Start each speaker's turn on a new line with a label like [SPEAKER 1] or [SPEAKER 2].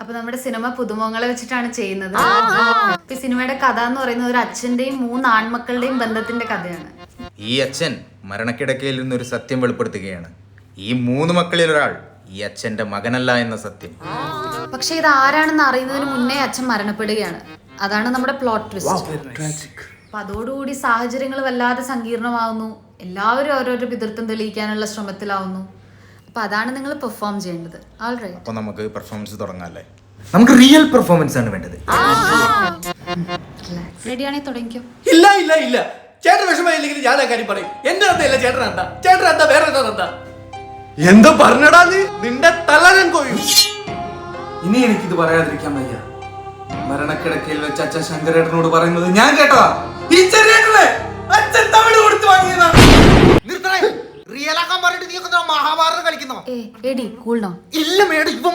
[SPEAKER 1] അപ്പൊ നമ്മുടെ സിനിമ പുതുമുഖങ്ങളെ വെച്ചിട്ടാണ് ചെയ്യുന്നത്. ഈ സിനിമയുടെ കഥ എന്ന് പറയുന്നത് ഒരു അച്ഛന്റെയും 3 ആൺമക്കളുടെയും ബന്ധത്തിന്റെ കഥയാണ്.
[SPEAKER 2] ഈ അച്ഛൻ മരണക്കിടക്കയിൽ നിന്നൊരു സത്യം വെളിപ്പെടുത്തുകയാണ്. ഈ 3 മക്കളിൽ ഒരാൾ ഈ അച്ഛന്റെ മകനല്ല എന്ന സത്യം.
[SPEAKER 1] പക്ഷെ ഇത് ആരാണെന്ന് അറിയുന്നതിന് മുന്നേ അച്ഛൻ മരണപ്പെടുകയാണ്. അതാണ് നമ്മുടെ പ്ലോട്ട് ട്വിസ്റ്റ്. അപ്പൊ അതോടുകൂടി സാഹചര്യങ്ങൾ വല്ലാതെ സങ്കീർണമാവുന്നു. എല്ലാവരും ഓരോരോ പിതൃത്വം തെളിയിക്കാനുള്ള ശ്രമത്തിലാവുന്നു. അപ്പൊ അതാണ് നിങ്ങൾ പെർഫോം ചെയ്യേണ്ടത്. ഓൾറൈറ്റ്,
[SPEAKER 2] അപ്പൊ നമുക്ക് പെർഫോമൻസ് തുടങ്ങാല്ലേ? നമുക്ക് റിയൽ പെർഫോമൻസ് ആണ് വേണ്ടത്.
[SPEAKER 1] റെഡിയാണെങ്കിൽ തുടങ്ങിക്കോ.
[SPEAKER 3] ഇല്ല ഇല്ല ഇല്ല, ചേട്ടൻ വിഷമമില്ലെങ്കിൽ ഞാൻ ആ കാര്യം പറയും. എന്റെ അന്തല്ല ചേട്ടൻ എന്താ, ചേട്ടൻ എന്താ വേറെ എന്താ എന്തോ പറഞ്ഞടാ നീ, നിന്റെ തല ഞാൻ കൊയ്യും. ഇനി എനിക്കിത് പറയാതിരിക്കാൻ വയ്യ. മരണക്കിടക്കയിൽ വെച്ച് അച്ഛൻ ശങ്കരേട്ടനോട് പറയുന്നത് ഞാൻ കേട്ടതാ. ഈ ചെറിയേട്ടനെ അച്ഛൻ തമിഴ് കൊടുത്ത് വാങ്ങിയതാണ്.
[SPEAKER 2] റിയൽ ആക്കാൻ പറഞ്ഞിട്ട് നീ മഹാഭാരതം കളിക്കുന്നോ?
[SPEAKER 1] എടി കൂൾ ഡൗൺ.
[SPEAKER 2] ഇല്ല മേഡം, ഇവ